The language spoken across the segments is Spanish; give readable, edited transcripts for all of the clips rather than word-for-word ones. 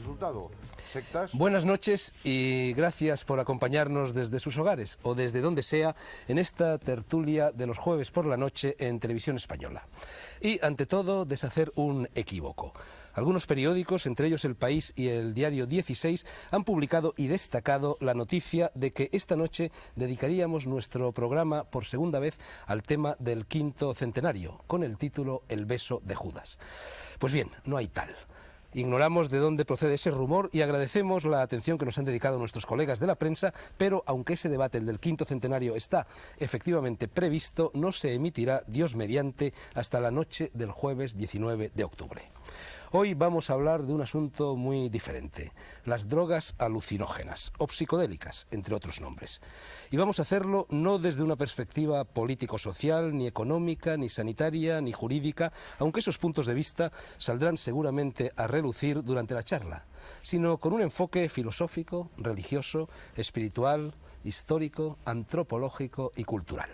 resultado. Sectas. Buenas noches y gracias por acompañarnos desde sus hogares o desde donde sea en esta tertulia de los jueves por la noche en Televisión Española. Y ante todo, deshacer un equívoco. Algunos periódicos, entre ellos El País y el diario 16, han publicado y destacado la noticia de que esta noche dedicaríamos nuestro programa por segunda vez al tema del quinto centenario, con el título El beso de Judas. Pues bien, no hay tal. Ignoramos de dónde procede ese rumor y agradecemos la atención que nos han dedicado nuestros colegas de la prensa, pero aunque ese debate, el del quinto centenario, está efectivamente previsto, no se emitirá, Dios mediante, hasta la noche del jueves 19 de octubre. Hoy vamos a hablar de un asunto muy diferente, las drogas alucinógenas o psicodélicas, entre otros nombres. Y vamos a hacerlo no desde una perspectiva político-social, ni económica, ni sanitaria, ni jurídica, aunque esos puntos de vista saldrán seguramente a relucir durante la charla, sino con un enfoque filosófico, religioso, espiritual, histórico, antropológico y cultural.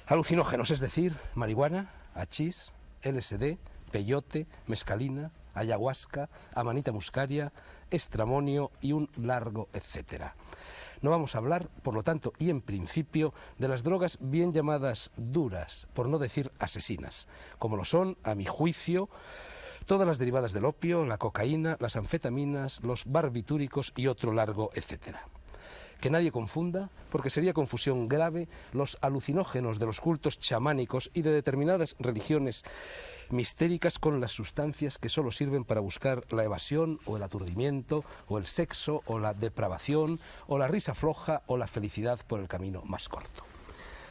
Alucinógenos, es decir, marihuana, hachís, LSD, peyote, mescalina, ayahuasca, amanita muscaria, estramonio y un largo etcétera. No vamos a hablar, por lo tanto, y en principio, de las drogas bien llamadas duras, por no decir asesinas, como lo son, a mi juicio, todas las derivadas del opio, la cocaína, las anfetaminas, los barbitúricos y otro largo etcétera. Que nadie confunda, porque sería confusión grave, los alucinógenos de los cultos chamánicos y de determinadas religiones mistéricas con las sustancias que solo sirven para buscar la evasión o el aturdimiento o el sexo o la depravación o la risa floja o la felicidad por el camino más corto.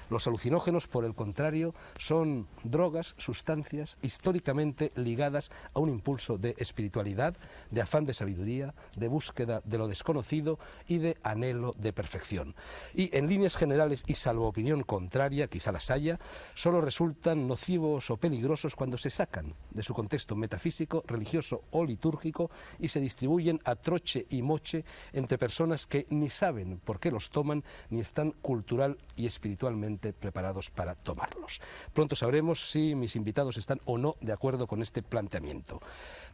Los alucinógenos, por el contrario, son drogas, sustancias históricamente ligadas a un impulso de espiritualidad, de afán de sabiduría, de búsqueda de lo desconocido y de anhelo de perfección. Y en líneas generales, y salvo opinión contraria, quizá las haya, solo resultan nocivos o peligrosos cuando se sacan de su contexto metafísico, religioso o litúrgico y se distribuyen a troche y moche entre personas que ni saben por qué los toman ni están cultural y espiritualmente preparados para tomarlos. Pronto sabremos si mis invitados están o no de acuerdo con este planteamiento.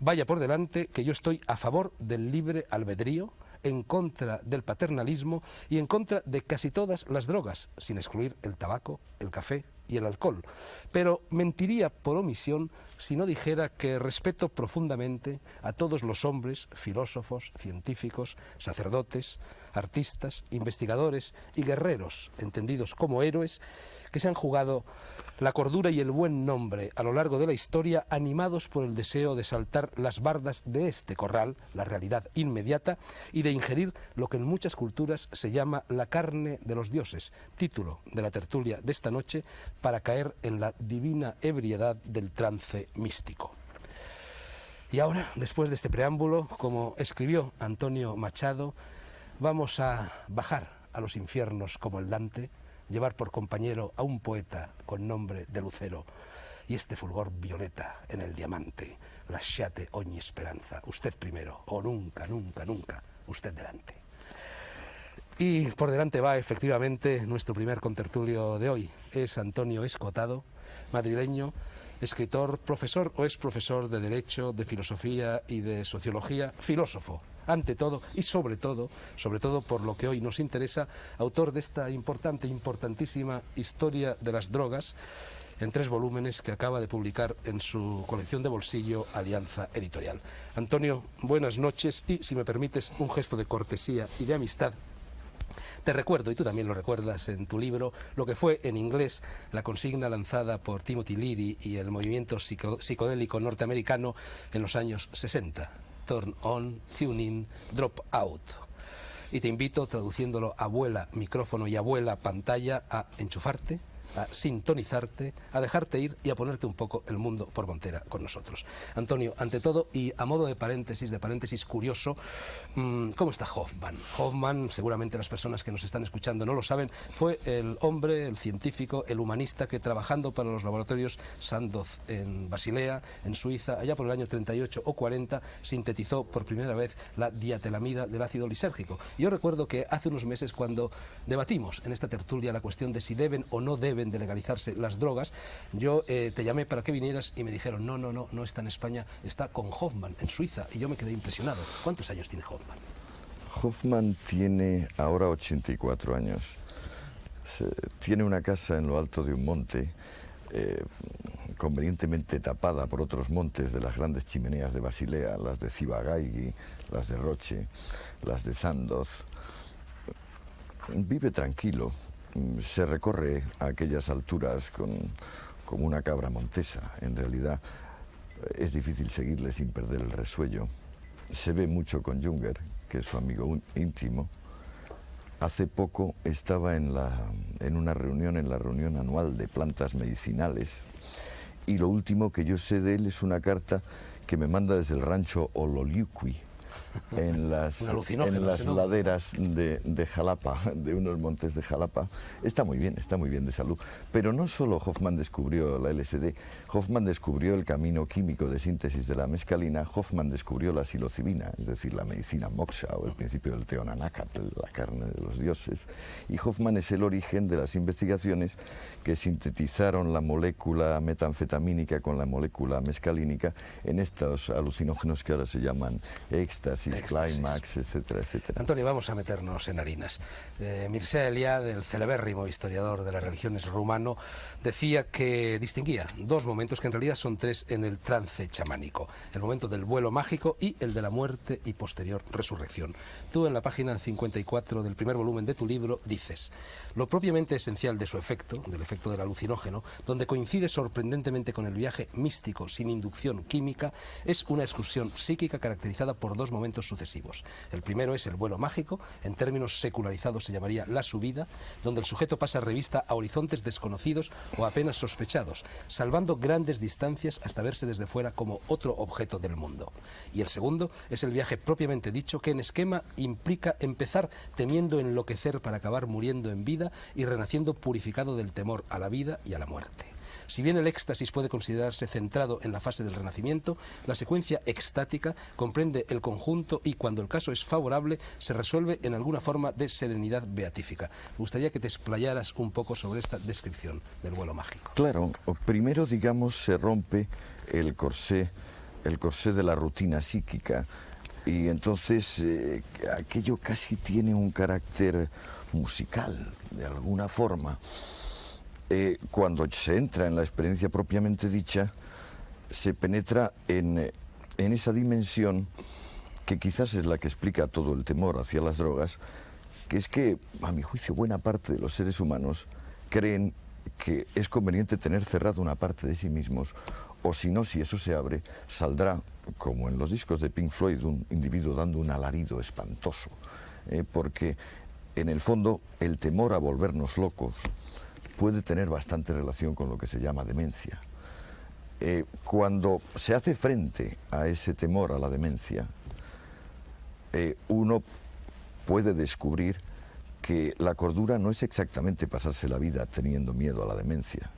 Vaya por delante que yo estoy a favor del libre albedrío, en contra del paternalismo y en contra de casi todas las drogas, sin excluir el tabaco, el café y el alcohol. Pero mentiría por omisión si no dijera que respeto profundamente a todos los hombres, filósofos, científicos, sacerdotes, artistas, investigadores y guerreros, entendidos como héroes, que se han jugado la cordura y el buen nombre a lo largo de la historia, animados por el deseo de saltar las bardas de este corral, la realidad inmediata, y de ingerir lo que en muchas culturas se llama la carne de los dioses, título de la tertulia de esta noche, para caer en la divina ebriedad del trance místico. Y ahora, después de este preámbulo, como escribió Antonio Machado, vamos a bajar a los infiernos como el Dante, llevar por compañero a un poeta con nombre de Lucero y este fulgor violeta en el diamante, lasciate ogni speranza, usted primero, o nunca, nunca, nunca, usted delante. Y por delante va efectivamente nuestro primer contertulio de hoy, es Antonio Escotado, madrileño, escritor, profesor o ex profesor de Derecho, de Filosofía y de Sociología, filósofo, ante todo y sobre todo por lo que hoy nos interesa, autor de esta importantísima historia de las drogas, en 3 volúmenes que acaba de publicar en su colección de bolsillo Alianza Editorial. Antonio, buenas noches y, si me permites, un gesto de cortesía y de amistad. Te recuerdo, y tú también lo recuerdas en tu libro, lo que fue en inglés la consigna lanzada por Timothy Leary y el movimiento psicodélico norteamericano en los años 60. Turn on, tune in, drop out. Y te invito, traduciéndolo abuela micrófono y abuela pantalla, a enchufarte, a sintonizarte, a dejarte ir y a ponerte un poco el mundo por montera con nosotros. Antonio, ante todo, y a modo de paréntesis curioso, ¿cómo está Hoffman? Hoffman, seguramente las personas que nos están escuchando no lo saben, fue el hombre, el científico, el humanista que, trabajando para los laboratorios Sandoz en Basilea, en Suiza, allá por el año 38 o 40, sintetizó por primera vez la diatelamida del ácido lisérgico. Yo recuerdo que hace unos meses, cuando debatimos en esta tertulia la cuestión de si deben o no deben deben de legalizarse las drogas, yo te llamé para que vinieras y me dijeron, no está en España, está con Hoffmann en Suiza, y yo me quedé impresionado. ¿Cuántos años tiene Hoffmann? Hoffmann tiene ahora 84 años. Tiene una casa en lo alto de un monte, convenientemente tapada por otros montes de las grandes chimeneas de Basilea, las de Ciba-Geigy, las de Roche, las de Sandoz. Vive tranquilo, se recorre a aquellas alturas como una cabra montesa. En realidad es difícil seguirle sin perder el resuello. Se ve mucho con Junger, que es su amigo íntimo. Hace poco estaba en una reunión, en la reunión anual de plantas medicinales, y lo último que yo sé de él es una carta que me manda desde el rancho Ololiuqui, en las laderas de Jalapa, de unos montes de Jalapa. Está muy bien de salud. Pero no solo Hoffmann descubrió la LSD, Hoffmann descubrió el camino químico de síntesis de la mescalina, Hoffmann descubrió la psilocibina, es decir, la medicina moksha o el principio del Teonanácatl, la carne de los dioses. Y Hoffmann es el origen de las investigaciones que sintetizaron la molécula metanfetamínica con la molécula mescalínica en estos alucinógenos que ahora se llaman éxtasis, clímax, etcétera, etcétera. Antonio, vamos a meternos en harinas. Mircea Eliade, el celebérrimo historiador de las religiones rumano, decía que distinguía dos momentos, que en realidad son tres, en el trance chamánico: el momento del vuelo mágico y el de la muerte y posterior resurrección. Tú, en la página 54 del primer volumen de tu libro, dices: lo propiamente esencial de su efecto, del efecto del alucinógeno, donde coincide sorprendentemente con el viaje místico sin inducción química, es una excursión psíquica caracterizada por dos momentos sucesivos. El primero es el vuelo mágico, en términos secularizados se llamaría la subida, donde el sujeto pasa revista a horizontes desconocidos o apenas sospechados, salvando grandes distancias hasta verse desde fuera como otro objeto del mundo. Y el segundo es el viaje propiamente dicho, que en esquema implica empezar temiendo enloquecer para acabar muriendo en vida y renaciendo purificado del temor a la vida y a la muerte. Si bien el éxtasis puede considerarse centrado en la fase del renacimiento, la secuencia extática comprende el conjunto y, cuando el caso es favorable, se resuelve en alguna forma de serenidad beatífica. Me gustaría que te explayaras un poco sobre esta descripción del vuelo mágico. Claro, primero, digamos, se rompe el corsé de la rutina psíquica, y entonces aquello casi tiene un carácter musical, de alguna forma. Cuando se entra en la experiencia propiamente dicha, se penetra en esa dimensión que quizás es la que explica todo el temor hacia las drogas, que es que, a mi juicio, buena parte de los seres humanos creen que es conveniente tener cerrada una parte de sí mismos, o si no, si eso se abre, saldrá, como en los discos de Pink Floyd, un individuo dando un alarido espantoso, porque en el fondo el temor a volvernos locos puede tener bastante relación con lo que se llama demencia. Cuando se hace frente a ese temor a la demencia, uno puede descubrir que la cordura no es exactamente pasarse la vida teniendo miedo a la demencia.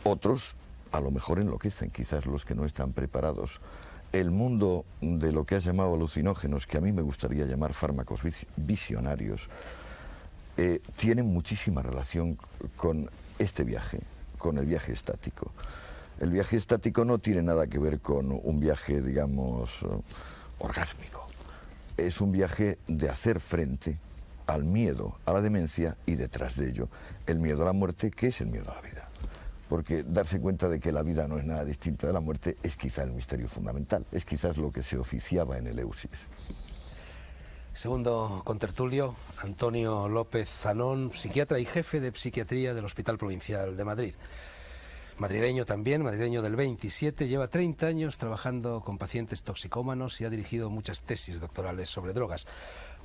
Otros a lo mejor enloquecen, quizás los que no están preparados. El mundo de lo que has llamado alucinógenos, que a mí me gustaría llamar fármacos visionarios, tienen muchísima relación con este viaje, con el viaje estático. El viaje estático no tiene nada que ver con un viaje, digamos, orgásmico. Es un viaje de hacer frente al miedo a la demencia y, detrás de ello, el miedo a la muerte, que es el miedo a la vida. Porque darse cuenta de que la vida no es nada distinta de la muerte es quizá el misterio fundamental, es quizás lo que se oficiaba en Eleusis. Segundo contertulio, Antonio López Zanón, psiquiatra y jefe de psiquiatría del Hospital Provincial de Madrid. Madrileño también, madrileño del 27, lleva 30 años trabajando con pacientes toxicómanos y ha dirigido muchas tesis doctorales sobre drogas.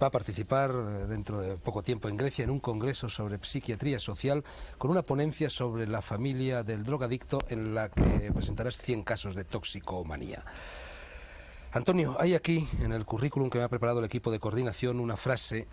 Va a participar dentro de poco tiempo en Grecia en un congreso sobre psiquiatría social con una ponencia sobre la familia del drogadicto en la que presentarás 100 casos de toxicomanía. Antonio, hay aquí en el currículum que me ha preparado el equipo de coordinación una frase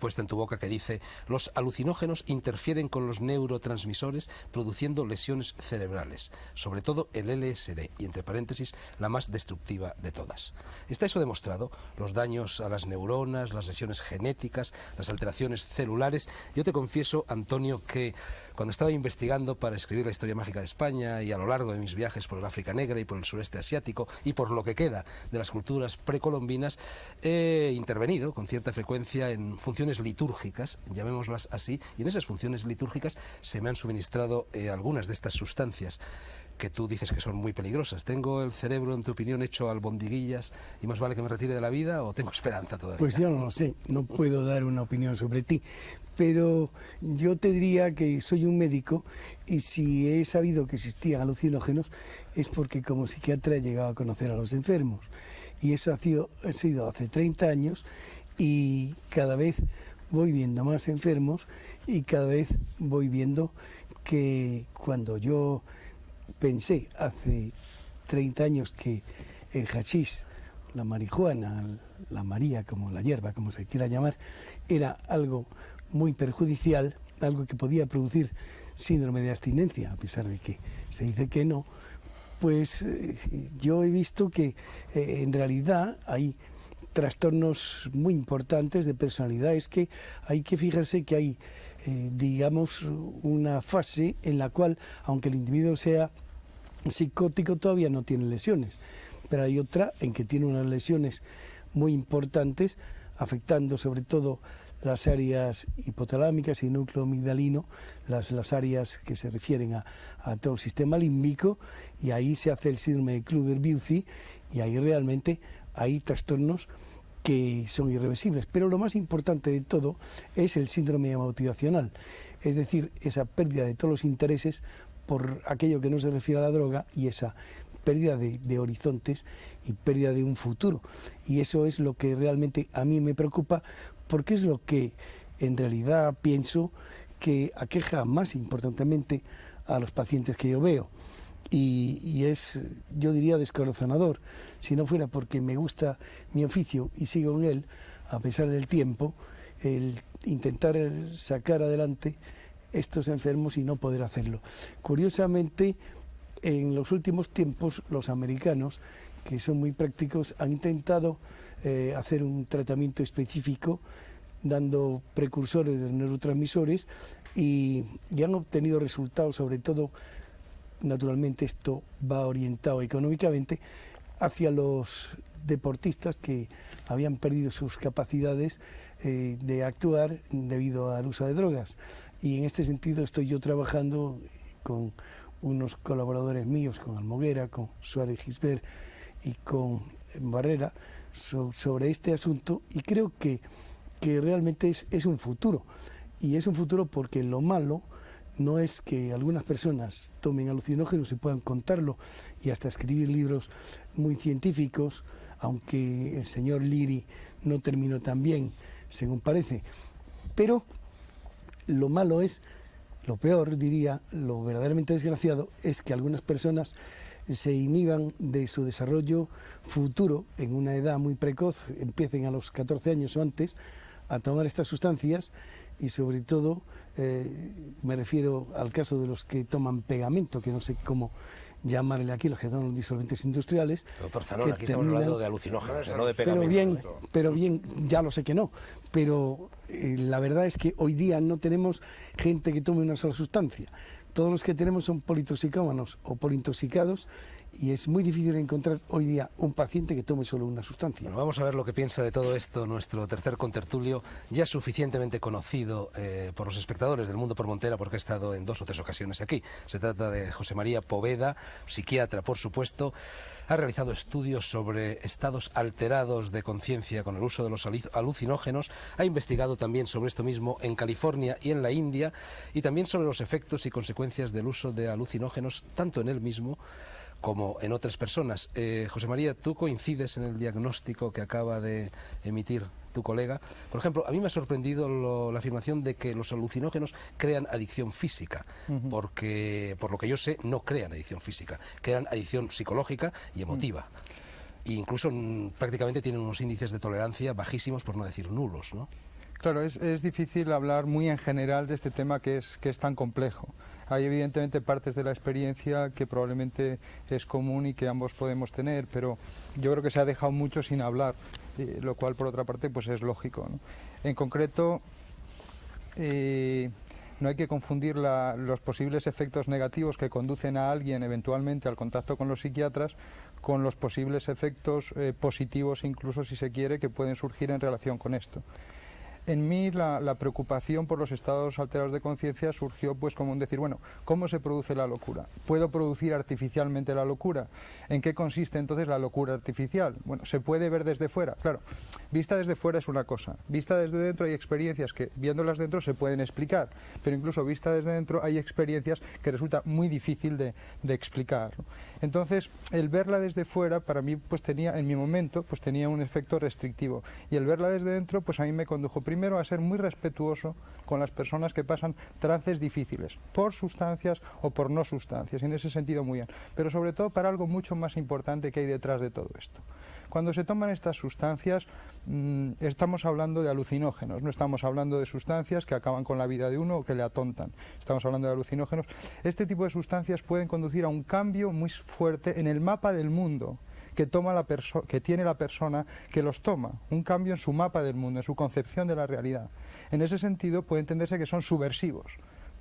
puesta en tu boca que dice: los alucinógenos interfieren con los neurotransmisores produciendo lesiones cerebrales, sobre todo el LSD, y entre paréntesis, la más destructiva de todas. ¿Está eso demostrado? Los daños a las neuronas, las lesiones genéticas, las alteraciones celulares. Yo te confieso, Antonio, que cuando estaba investigando para escribir la historia mágica de España y a lo largo de mis viajes por el África Negra y por el sureste asiático y por lo que queda de las culturas precolombinas, he intervenido con cierta frecuencia en funciones litúrgicas, llamémoslas así, y en esas funciones litúrgicas se me han suministrado algunas de estas sustancias que tú dices que son muy peligrosas. ¿Tengo el cerebro, en tu opinión, hecho albondiguillas y más vale que me retire de la vida, o tengo esperanza todavía? Pues yo no lo sé, no puedo dar una opinión sobre ti, pero yo te diría que soy un médico y si he sabido que existían alucinógenos es porque como psiquiatra he llegado a conocer a los enfermos, y eso ha sido hace 30 años, y cada vez voy viendo más enfermos y cada vez voy viendo que cuando yo pensé hace 30 años que el hachís, la marihuana, la maría, como la hierba, como se quiera llamar, era algo muy perjudicial, algo que podía producir síndrome de abstinencia, a pesar de que se dice que no, pues yo he visto que en realidad hay trastornos muy importantes de personalidad. Es que hay que fijarse que hay, digamos, una fase en la cual, aunque el individuo sea psicótico, todavía no tiene lesiones, pero hay otra en que tiene unas lesiones muy importantes, afectando sobre todo las áreas hipotalámicas y núcleo amigdalino, las áreas que se refieren a todo el sistema límbico, y ahí se hace el síndrome de Kluver-Bucy, y ahí realmente hay trastornos que son irreversibles. Pero lo más importante de todo es el síndrome motivacional, es decir, esa pérdida de todos los intereses por aquello que no se refiere a la droga, y esa pérdida de horizontes y pérdida de un futuro. Y eso es lo que realmente a mí me preocupa, porque es lo que en realidad pienso que aqueja más importantemente a los pacientes que yo veo. Y es, yo diría, descorazonador. Si no fuera porque me gusta mi oficio y sigo en él, a pesar del tiempo, el intentar sacar adelante estos enfermos y no poder hacerlo. Curiosamente, en los últimos tiempos, los americanos, que son muy prácticos, han intentado hacer un tratamiento específico dando precursores de neurotransmisores y han obtenido resultados. Sobre todo, naturalmente esto va orientado económicamente hacia los deportistas que habían perdido sus capacidades de actuar debido al uso de drogas. Y en este sentido estoy yo trabajando con unos colaboradores míos, con Almoguera, con Suárez Gisbert y con Barrera, sobre este asunto, y creo que realmente es un futuro. Y es un futuro porque lo malo no es que algunas personas tomen alucinógenos y puedan contarlo y hasta escribir libros muy científicos, aunque el señor Liri no terminó tan bien, según parece. Pero lo malo es, lo peor diría, lo verdaderamente desgraciado, es que algunas personas se inhiban de su desarrollo futuro en una edad muy precoz, empiecen a los 14 años o antes a tomar estas sustancias, y sobre todo me refiero al caso de los que toman pegamento, que no sé cómo llamarle aquí, los que toman disolventes industriales. Doctor Zanón, aquí estamos hablando de alucinógenos, no de pegamento. Pero bien, ya lo sé que no, pero la verdad es que hoy día no tenemos gente que tome una sola sustancia. Todos los que tenemos son politoxicómanos o polintoxicados, y es muy difícil encontrar hoy día un paciente que tome solo una sustancia. Bueno, vamos a ver lo que piensa de todo esto nuestro tercer contertulio, ya suficientemente conocido por los espectadores del Mundo por Montera, porque ha estado en 2 o 3 ocasiones aquí. Se trata de José María Poveda, psiquiatra, por supuesto. Ha realizado estudios sobre estados alterados de conciencia con el uso de los alucinógenos. Ha investigado también sobre esto mismo en California y en la India, y también sobre los efectos y consecuencias del uso de alucinógenos, tanto en él mismo como en otras personas. José María, ¿tú coincides en el diagnóstico que acaba de emitir tu colega? Por ejemplo, a mí me ha sorprendido la afirmación de que los alucinógenos crean adicción física, porque, por lo que yo sé, no crean adicción física, crean adicción psicológica y emotiva. e incluso prácticamente tienen unos índices de tolerancia bajísimos, por no decir nulos, ¿no? Claro, es difícil hablar muy en general de este tema que es tan complejo. Hay evidentemente partes de la experiencia que probablemente es común y que ambos podemos tener, pero yo creo que se ha dejado mucho sin hablar, lo cual por otra parte pues es lógico, ¿no? En concreto, no hay que confundir los posibles efectos negativos que conducen a alguien eventualmente al contacto con los psiquiatras con los posibles efectos positivos, incluso si se quiere, que pueden surgir en relación con esto. En mí la preocupación por los estados alterados de conciencia surgió pues como un decir, bueno, ¿cómo se produce la locura? ¿Puedo producir artificialmente la locura? ¿En qué consiste entonces la locura artificial? Bueno, ¿se puede ver desde fuera? Claro, vista desde fuera es una cosa, vista desde dentro hay experiencias que viéndolas dentro se pueden explicar, pero incluso vista desde dentro hay experiencias que resulta muy difícil de explicar, ¿no? Entonces, el verla desde fuera para mí pues tenía, en mi momento, pues tenía un efecto restrictivo, y el verla desde dentro pues a mí me condujo primero a ser muy respetuoso con las personas que pasan trances difíciles, por sustancias o por no sustancias, y en ese sentido muy bien, pero sobre todo para algo mucho más importante que hay detrás de todo esto. Cuando se toman estas sustancias, estamos hablando de alucinógenos, no estamos hablando de sustancias que acaban con la vida de uno o que le atontan, estamos hablando de alucinógenos. Este tipo de sustancias pueden conducir a un cambio muy fuerte en el mapa del mundo que tiene la persona que los toma, un cambio en su mapa del mundo, en su concepción de la realidad. En ese sentido puede entenderse que son subversivos,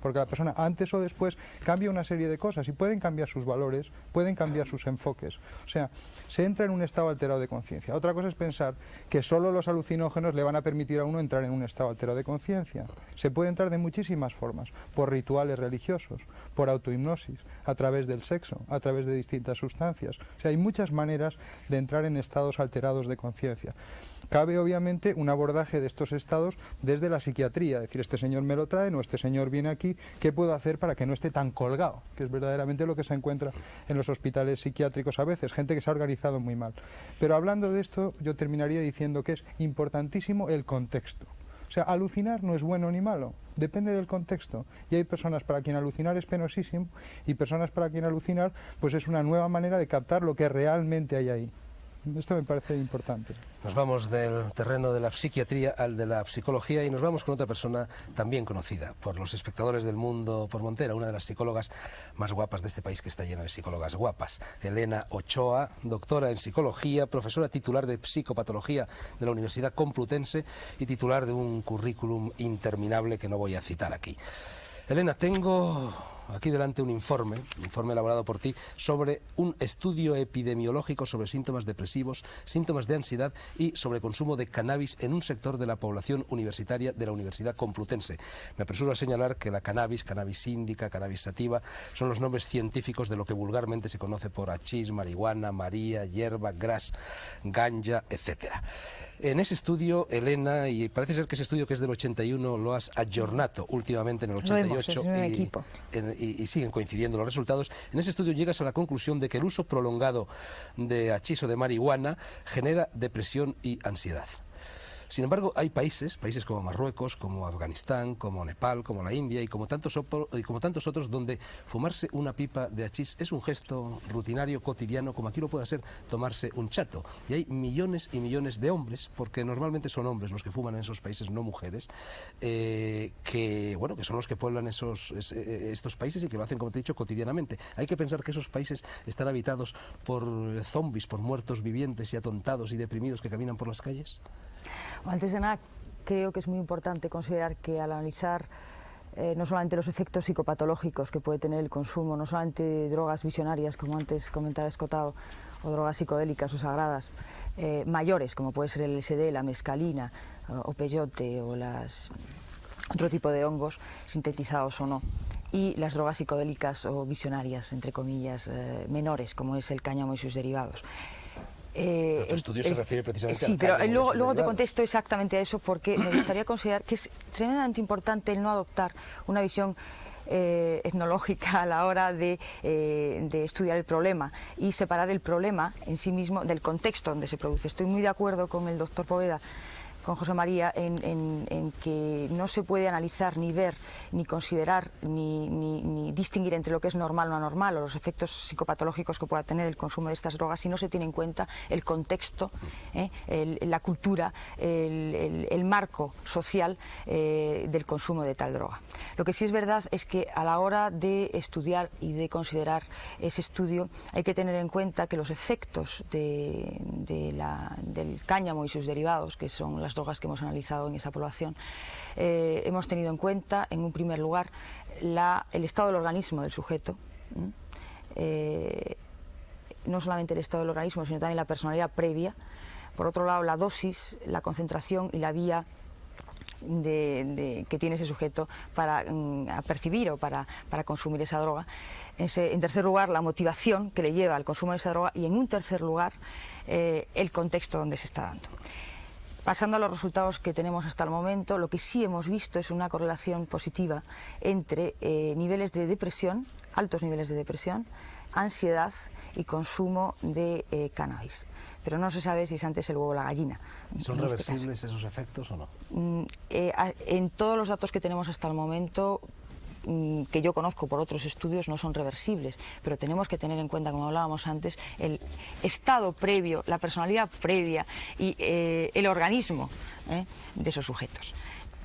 porque la persona antes o después cambia una serie de cosas y pueden cambiar sus valores, pueden cambiar sus enfoques. O sea, se entra en un estado alterado de conciencia. Otra cosa es pensar que solo los alucinógenos le van a permitir a uno entrar en un estado alterado de conciencia. Se puede entrar de muchísimas formas, por rituales religiosos, por autohipnosis, a través del sexo, a través de distintas sustancias. O sea, hay muchas maneras de entrar en estados alterados de conciencia. Cabe obviamente un abordaje de estos estados desde la psiquiatría, es decir, este señor me lo trae, no, este señor viene aquí, ¿qué puedo hacer para que no esté tan colgado? Que es verdaderamente lo que se encuentra en los hospitales psiquiátricos a veces, gente que se ha organizado muy mal. Pero hablando de esto, yo terminaría diciendo que es importantísimo el contexto. O sea, alucinar no es bueno ni malo, depende del contexto. Y hay personas para quien alucinar es penosísimo y personas para quien alucinar pues es una nueva manera de captar lo que realmente hay ahí. Esto me parece importante. Nos vamos del terreno de la psiquiatría al de la psicología y nos vamos con otra persona también conocida por los espectadores del mundo por Montera, una de las psicólogas más guapas de este país que está lleno de psicólogas guapas. Elena Ochoa, doctora en psicología, profesora titular de psicopatología de la Universidad Complutense y titular de un currículum interminable que no voy a citar aquí. Elena, tengo aquí delante un informe elaborado por ti sobre un estudio epidemiológico sobre síntomas depresivos, síntomas de ansiedad y sobre consumo de cannabis en un sector de la población universitaria de la Universidad Complutense. Me apresuro a señalar que la cannabis, cannabis índica, cannabis sativa, son los nombres científicos de lo que vulgarmente se conoce por hachís, marihuana, maría, hierba, gras, ganja, etcétera. En ese estudio, Elena, y parece ser que ese estudio que es del 81 lo has aggiornato últimamente en el 88 y siguen coincidiendo los resultados. En ese estudio llegas a la conclusión de que el uso prolongado de hachís o de marihuana genera depresión y ansiedad. Sin embargo, hay países como Marruecos, como Afganistán, como Nepal, como la India y como tantos otros donde fumarse una pipa de hachís es un gesto rutinario, cotidiano, como aquí lo puede ser tomarse un chato. Y hay millones y millones de hombres, porque normalmente son hombres los que fuman en esos países, no mujeres, que son los que pueblan estos países y que lo hacen, como te he dicho, cotidianamente. Hay que pensar que esos países están habitados por zombies, por muertos vivientes y atontados y deprimidos que caminan por las calles. Antes de nada, creo que es muy importante considerar que al analizar no solamente los efectos psicopatológicos que puede tener el consumo, no solamente drogas visionarias, como antes comentaba Escotado, o drogas psicodélicas o sagradas, mayores, como puede ser el LSD, la mescalina o peyote o otro tipo de hongos, sintetizados o no, y las drogas psicodélicas o visionarias, entre comillas, menores, como es el cáñamo y sus derivados. Pero tu estudio se refiere precisamente sí, al pero cáñamo luego te contesto exactamente a eso porque me gustaría considerar que es tremendamente importante el no adoptar una visión etnológica a la hora de estudiar el problema y separar el problema en sí mismo del contexto donde se produce. Estoy muy de acuerdo con el doctor Poveda con José María en que no se puede analizar, ni ver, ni considerar, ni distinguir entre lo que es normal o anormal, o los efectos psicopatológicos que pueda tener el consumo de estas drogas si no se tiene en cuenta el contexto, la cultura, el marco social del consumo de tal droga. Lo que sí es verdad es que a la hora de estudiar y de considerar ese estudio hay que tener en cuenta que los efectos del cáñamo y sus derivados, que son las drogas que hemos analizado en esa población, hemos tenido en cuenta, en un primer lugar, el estado del organismo del sujeto, no solamente el estado del organismo, sino también la personalidad previa. Por otro lado, la dosis, la concentración y la vía que tiene ese sujeto para percibir o para consumir esa droga. En tercer lugar, la motivación que le lleva al consumo de esa droga, y en un tercer lugar, el contexto donde se está dando. Pasando a los resultados que tenemos hasta el momento, lo que sí hemos visto es una correlación positiva entre niveles de depresión, altos niveles de depresión, ansiedad y consumo de cannabis. Pero no se sabe si es antes el huevo o la gallina. ¿Son reversibles esos efectos o no? En todos los datos que tenemos hasta el momento, que yo conozco por otros estudios, no son reversibles, pero tenemos que tener en cuenta, como hablábamos antes, el estado previo, la personalidad previa y el organismo de esos sujetos,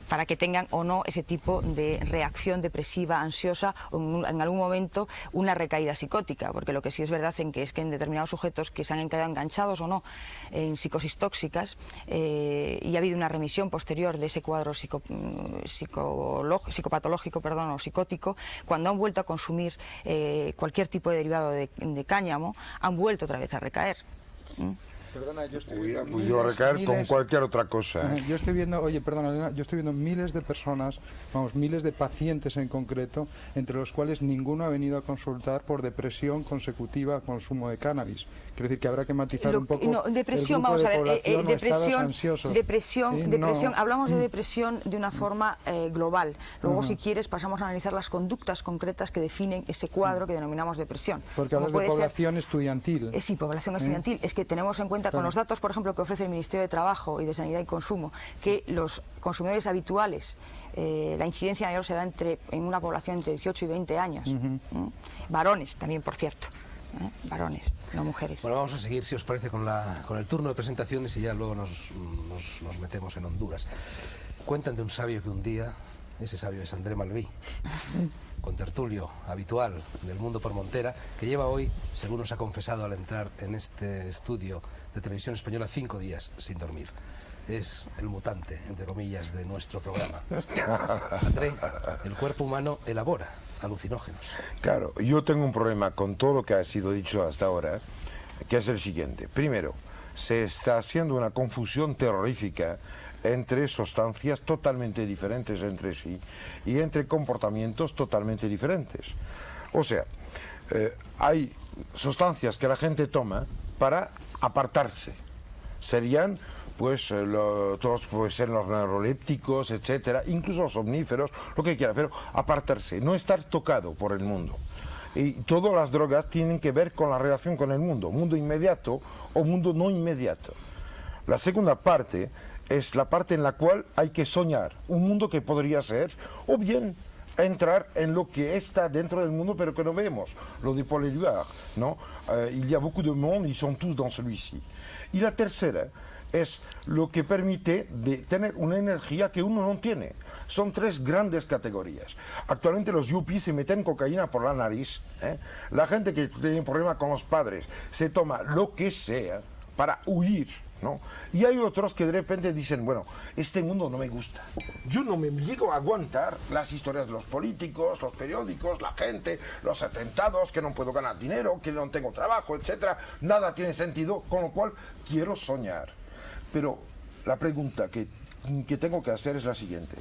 para que tengan o no ese tipo de reacción depresiva, ansiosa, o en algún momento una recaída psicótica, porque lo que sí es verdad es que en determinados sujetos que se han quedado enganchados o no en psicosis tóxicas y ha habido una remisión posterior de ese cuadro psicopatológico o psicótico, cuando han vuelto a consumir cualquier tipo de derivado de cáñamo, han vuelto otra vez a recaer. Perdona, yo estoy Yo recaer con cualquier otra cosa. Yo estoy viendo, oye, perdona, Elena, yo estoy viendo miles de personas, vamos, miles de pacientes en concreto, entre los cuales ninguno ha venido a consultar por depresión consecutiva al consumo de cannabis. Quiero decir que habrá que matizar un poco. No, depresión, vamos a ver, depresión, hablamos de depresión de una forma global. Luego, si quieres, pasamos a analizar las conductas concretas que definen ese cuadro que denominamos depresión. Porque hablas de población estudiantil. Sí, población estudiantil. Es que tenemos en cuenta, con los datos, por ejemplo, que ofrece el Ministerio de Trabajo y de Sanidad y Consumo, que los consumidores habituales, la incidencia mayor se da en una población entre 18 y 20 años. Varones también, por cierto. Varones, no mujeres. Bueno, vamos a seguir, si os parece, con el turno de presentaciones y ya luego nos metemos en Honduras. Cuentan de un sabio que un día, ese sabio es André Malví, contertulio habitual del Mundo por Montera, que lleva hoy, según nos ha confesado al entrar en este estudio de Televisión Española, 5 días sin dormir. Es el mutante, entre comillas, de nuestro programa. André, el cuerpo humano elabora alucinógenos. Claro, yo tengo un problema con todo lo que ha sido dicho hasta ahora, que es el siguiente. Primero, se está haciendo una confusión terrorífica entre sustancias totalmente diferentes entre sí y entre comportamientos totalmente diferentes. O sea, hay sustancias que la gente toma para apartarse. Serían pues todos pueden ser los neurolépticos, etcétera, incluso los omníferos, lo que quiera, pero apartarse, no estar tocado por el mundo. Y todas las drogas tienen que ver con la relación con el mundo inmediato o mundo no inmediato. La segunda parte es la parte en la cual hay que soñar un mundo que podría ser, o bien entrar en lo que está dentro del mundo pero que no vemos, lo de Paul Éluard, ¿no? Il y a beaucoup de monde, ils sont tous dans celui-ci. Y la tercera es lo que permite de tener una energía que uno no tiene. Son 3 grandes categorías. Actualmente los yuppies se meten cocaína por la nariz. La gente que tiene problemas con los padres se toma lo que sea para huir, ¿no? Y hay otros que de repente dicen, bueno, este mundo no me gusta. Yo no me llego a aguantar las historias de los políticos, los periódicos, la gente, los atentados, que no puedo ganar dinero, que no tengo trabajo, etcétera. Nada tiene sentido, con lo cual quiero soñar. Pero la pregunta que tengo que hacer es la siguiente.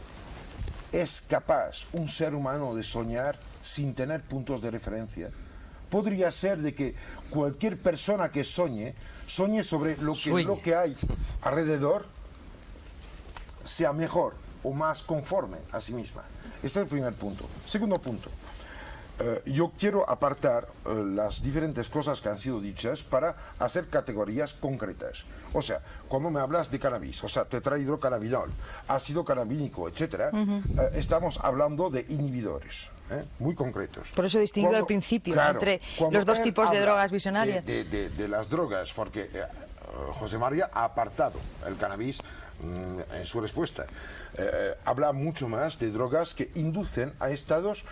¿Es capaz un ser humano de soñar sin tener puntos de referencia? Podría ser de que cualquier persona que sueñe sobre lo que hay alrededor, sea mejor o más conforme a sí misma. Este es el primer punto. Segundo punto. yo quiero apartar las diferentes cosas que han sido dichas para hacer categorías concretas. O sea, cuando me hablas de cannabis, o sea, tetrahidrocannabinol, ácido cannabínico, etcétera, estamos hablando de inhibidores. Muy concretos. Por eso distingo al principio, claro, entre los dos tipos de drogas visionarias. De las drogas, porque José María ha apartado el cannabis en su respuesta. Habla mucho más de drogas que inducen a estados,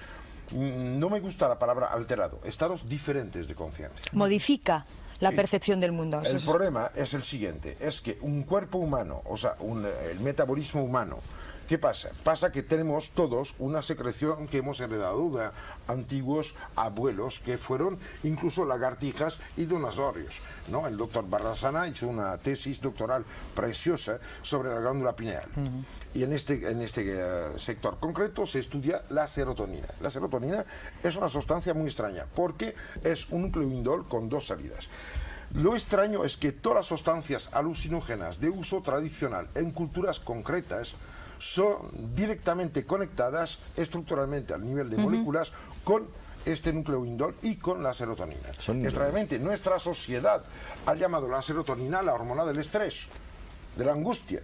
no me gusta la palabra alterado, estados diferentes de conciencia. Modifica la Sí. percepción del mundo. El problema es el siguiente, es que un cuerpo humano, o sea, el metabolismo humano, ¿qué pasa? Pasa que tenemos todos una secreción que hemos heredado de antiguos abuelos que fueron incluso lagartijas y dinosaurios, ¿no? El doctor Barrasana hizo una tesis doctoral preciosa sobre la glándula pineal. Y en este sector concreto se estudia la serotonina. La serotonina es una sustancia muy extraña porque es un nucleoindol con dos salidas. Lo extraño es que todas las sustancias alucinógenas de uso tradicional en culturas concretas son directamente conectadas estructuralmente al nivel de moléculas con este nucleoindol y con la serotonina. Extrañamente, nuestra sociedad ha llamado la serotonina la hormona del estrés, de la angustia.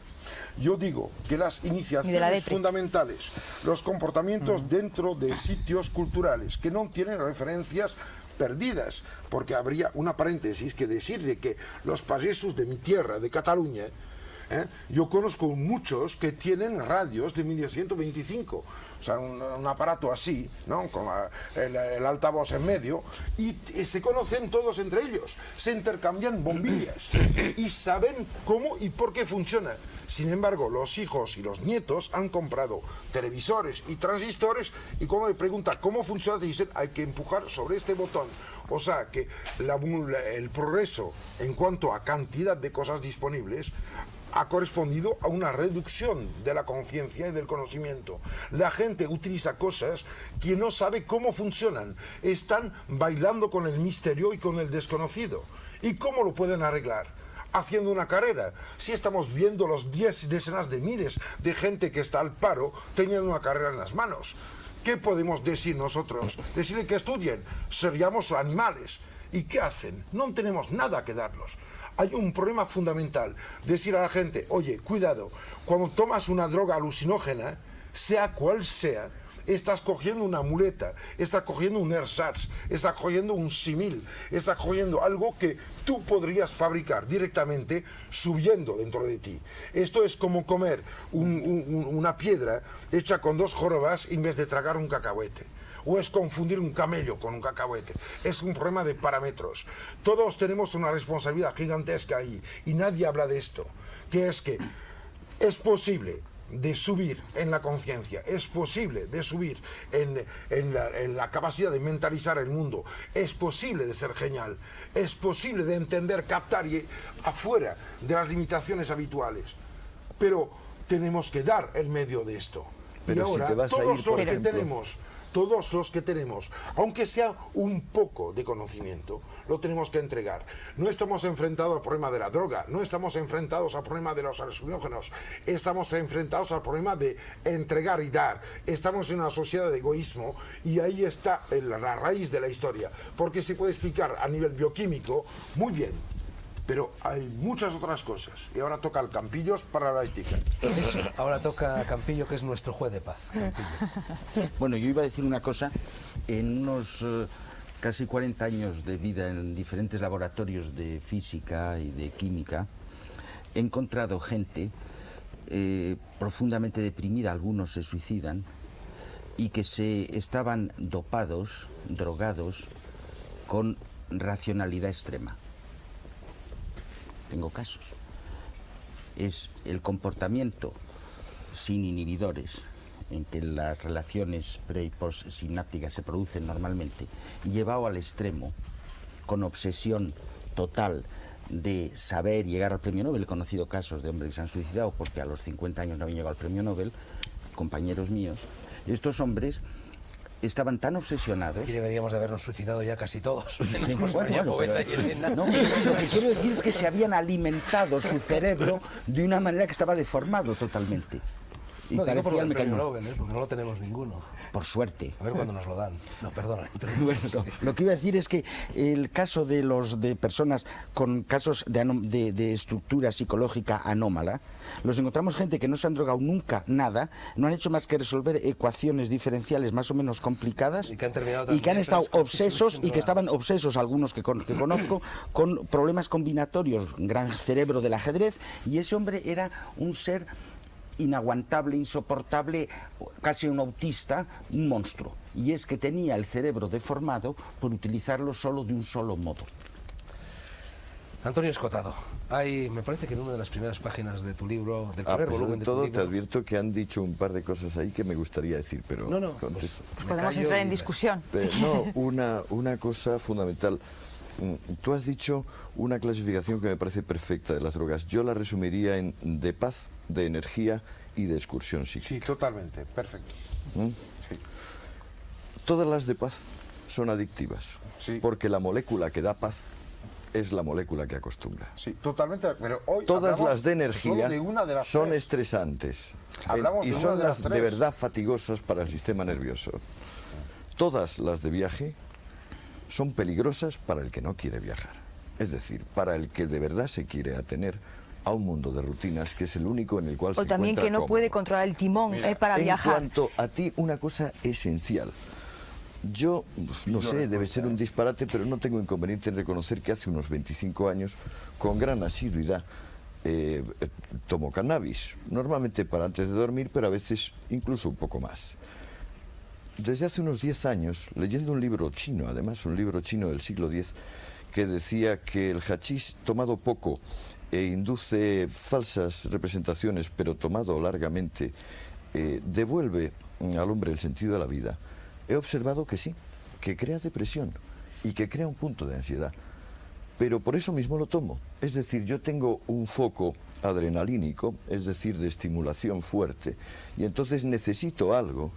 Yo digo que las iniciaciones fundamentales, los comportamientos dentro de sitios culturales que no tienen referencias perdidas, porque habría una paréntesis que decir de que los pagesos de mi tierra, de Cataluña, yo conozco muchos que tienen radios de 1125, o sea, un aparato así, ¿no? Con el altavoz en medio, y se conocen todos entre ellos, se intercambian bombillas y saben cómo y por qué funciona. Sin embargo, los hijos y los nietos han comprado televisores y transistores y cuando le preguntan cómo funciona, te dicen hay que empujar sobre este botón. O sea que el progreso en cuanto a cantidad de cosas disponibles ha correspondido a una reducción de la conciencia y del conocimiento. La gente utiliza cosas que no sabe cómo funcionan. Están bailando con el misterio y con el desconocido. ¿Y cómo lo pueden arreglar? Haciendo una carrera. Si estamos viendo los decenas de miles de gente que está al paro teniendo una carrera en las manos. ¿Qué podemos decir nosotros? Decirle que estudien. Seríamos animales. ¿Y qué hacen? No tenemos nada que darlos. Hay un problema fundamental, decir a la gente, oye, cuidado, cuando tomas una droga alucinógena, sea cual sea, estás cogiendo una muleta, estás cogiendo un ersatz, estás cogiendo un simil, estás cogiendo algo que tú podrías fabricar directamente subiendo dentro de ti. Esto es como comer una piedra hecha con dos jorobas en vez de tragar un cacahuete. O es confundir un camello con un cacahuete. Es un problema de parámetros. Todos tenemos una responsabilidad gigantesca ahí y nadie habla de esto, que es que es posible de subir en la conciencia, es posible de subir en la capacidad de mentalizar el mundo, es posible de ser genial, es posible de entender, captar y afuera de las limitaciones habituales, pero tenemos que dar el medio de esto. Pero y ahora si te vas a ir, por ejemplo, todos los que tenemos, aunque sea un poco de conocimiento, lo tenemos que entregar. No estamos enfrentados al problema de la droga, no estamos enfrentados al problema de los alucinógenos, estamos enfrentados al problema de entregar y dar. Estamos en una sociedad de egoísmo y ahí está la raíz de la historia, porque se puede explicar a nivel bioquímico muy bien, pero hay muchas otras cosas. Y ahora toca al Campillos para la ética. Eso, ahora toca a Campillo, que es nuestro juez de paz. Bueno, yo iba a decir una cosa. En unos casi 40 años de vida en diferentes laboratorios de física y de química, he encontrado gente profundamente deprimida, algunos se suicidan, y que se estaban dopados, drogados, con racionalidad extrema. Tengo casos. Es el comportamiento sin inhibidores, en que las relaciones pre y postsinápticas se producen normalmente, llevado al extremo, con obsesión total de saber llegar al premio Nobel. He conocido casos de hombres que se han suicidado porque a los 50 años no habían llegado al premio Nobel, compañeros míos. Estos hombres estaban tan obsesionados. Aquí deberíamos de habernos suicidado ya casi todos. Sí, bueno, pero, no, lo que quiero decir es que se habían alimentado su cerebro de una manera que estaba deformado totalmente. y No, digo por parecía el el premio mecanismo. Nobel, porque no lo tenemos ninguno. Por suerte. A ver cuándo nos lo dan. No, perdona. Bueno, no, lo que iba a decir es que el caso de personas con casos de estructura psicológica anómala, los encontramos gente que no se han drogado nunca nada, no han hecho más que resolver ecuaciones diferenciales más o menos complicadas Y que han terminado y que han también estado con obsesos y que droga. estaban obsesos, algunos que conozco, con problemas combinatorios, gran cerebro del ajedrez, y ese hombre era un ser inaguantable, insoportable, casi un autista, un monstruo. Y es que tenía el cerebro deformado por utilizarlo solo de un solo modo. Antonio Escotado, me parece que en una de las primeras páginas de tu libro, del A primer pesar volumen de de tu todo, te libro... advierto que han dicho un par de cosas ahí que me gustaría decir, pero No, contesto. me Podemos callo entrar en y discusión. No, una cosa fundamental. Tú has dicho una clasificación que me parece perfecta de las drogas. Yo la resumiría en de paz, de energía y de excursión psíquica. Sí, totalmente, perfecto. Sí. Todas las de paz son adictivas, Sí. porque la molécula que da paz es la molécula que acostumbra. Sí, totalmente, pero hoy Todas hablamos las de solo energía de una de las son tres. estresantes Hablamos y de una son de las las de tres. verdad fatigosas para el sistema nervioso. Todas las de viaje son peligrosas para el que no quiere viajar. Es decir, para el que de verdad se quiere atener a un mundo de rutinas que es el único en el cual se O también encuentra que no cómodo. puede controlar el timón para En viajar. cuanto a ti, una cosa esencial. Yo, no sé, debe ser un disparate, pero no tengo inconveniente en reconocer que hace unos 25 años, con gran asiduidad, tomo cannabis. Normalmente para antes de dormir, pero a veces incluso un poco más. Desde hace unos 10 años, leyendo un libro chino, además un libro chino del siglo X, que decía que el hachís tomado poco induce falsas representaciones, pero tomado largamente, devuelve al hombre el sentido de la vida. He observado que sí, que crea depresión y que crea un punto de ansiedad. Pero por eso mismo lo tomo. Es decir, yo tengo un foco adrenalínico, es decir, de estimulación fuerte, y entonces necesito algo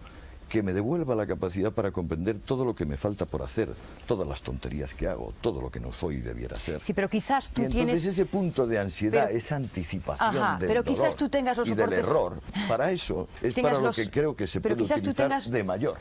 que me devuelva la capacidad para comprender todo lo que me falta por hacer, todas las tonterías que hago, todo lo que no soy y debiera ser. Sí, pero quizás tú Y entonces tienes... ese punto de ansiedad, Pero- esa anticipación Ajá, del pero quizás dolor tú tengas los y del soportes- error, para eso es Tengas para lo los- que creo que se pero puede quizás tú utilizar tengas- de mayor.